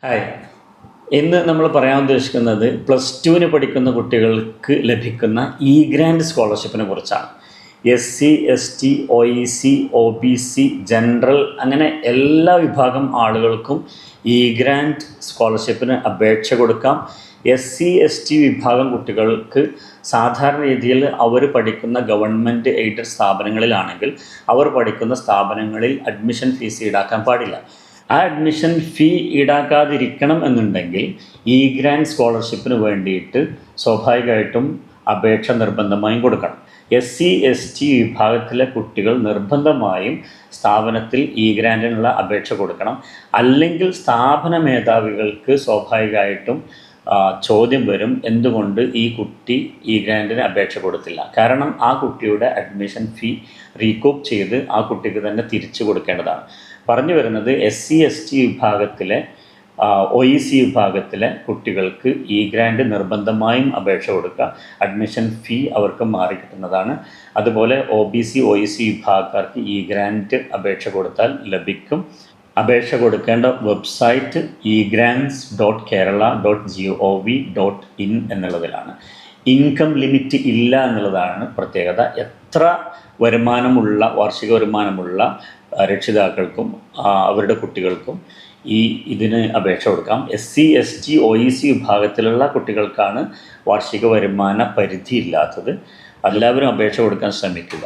Hi, ഇന്ന് നമ്മൾ പറയാൻ ഉദ്ദേശിക്കുന്നത് +2 പഠിക്കുന്ന കുട്ടികൾക്ക് ലഭിക്കുന്ന ഗ്രാൻഡ് സ്കോളർഷിപ്പിനെ കുറിച്ചാണ്. SC, ST, OEC, OBC, general അങ്ങനെ എല്ലാ വിഭാഗം ആളുകൾക്കും ഗ്രാൻഡ് സ്കോളർഷിപ്പിന് അപേക്ഷ കൊടുക്കാം. SC, ST വിഭാഗം കുട്ടികൾക്ക് സാധാരണ രീതിയിൽ അവർ പഠിക്കുന്ന ഗവൺമെൻറ് എയ്ഡഡ് സ്ഥാപനങ്ങളിലാണെങ്കിൽ അവർ പഠിക്കുന്ന സ്ഥാപനങ്ങളിൽ അഡ്മിഷൻ ഫീസ് ഈടാക്കാൻ പാടില്ല. ആ അഡ്മിഷൻ ഫീ ഈടാക്കാതിരിക്കണം എന്നുണ്ടെങ്കിൽ ഗ്രാൻഡ് സ്കോളർഷിപ്പിന് വേണ്ടിയിട്ട് സ്വാഭാവികമായിട്ടും അപേക്ഷ നിർബന്ധമായും കൊടുക്കണം. SC, ST വിഭാഗത്തിലെ കുട്ടികൾ നിർബന്ധമായും സ്ഥാപനത്തിൽ ഗ്രാൻഡിനുള്ള അപേക്ഷ കൊടുക്കണം. അല്ലെങ്കിൽ സ്ഥാപന മേധാവികൾക്ക് സ്വാഭാവികമായിട്ടും ചോദ്യം വരും, എന്തുകൊണ്ട് ഈ കുട്ടി ഗ്രാൻഡിന് അപേക്ഷ കൊടുത്തില്ല. കാരണം ആ കുട്ടിയുടെ അഡ്മിഷൻ ഫീ റീകൂപ്പ് ചെയ്ത് ആ കുട്ടിക്ക് തന്നെ തിരിച്ചു കൊടുക്കേണ്ടതാണ്. പറഞ്ഞു വരുന്നത് SC, ST വിഭാഗത്തിലെ OEC വിഭാഗത്തിലെ കുട്ടികൾക്ക് ഗ്രാൻഡ് നിർബന്ധമായും അപേക്ഷ കൊടുക്കുക. അഡ്മിഷൻ ഫീ അവർക്ക് മാറിക്കിട്ടുന്നതാണ്. അതുപോലെ OBC, OEC വിഭാഗക്കാർക്ക് ഗ്രാൻഡ് അപേക്ഷ കൊടുത്താൽ ലഭിക്കും. അപേക്ഷ കൊടുക്കേണ്ട വെബ്സൈറ്റ് egrants.kerala.gov.in എന്നുള്ളതിലാണ്. ഇൻകം ലിമിറ്റ് ഇല്ല എന്നുള്ളതാണ് പ്രത്യേകത. എത്ര വരുമാനമുള്ള വാർഷിക വരുമാനമുള്ള രക്ഷിതാക്കൾക്കും അവരുടെ കുട്ടികൾക്കും ഇതിന് അപേക്ഷ കൊടുക്കാം. SC, ST, OEC വിഭാഗത്തിലുള്ള കുട്ടികൾക്കാണ് വാർഷിക വരുമാന പരിധി ഇല്ലാത്തത്. എല്ലാവരും അപേക്ഷ കൊടുക്കാൻ ശ്രമിക്കുക.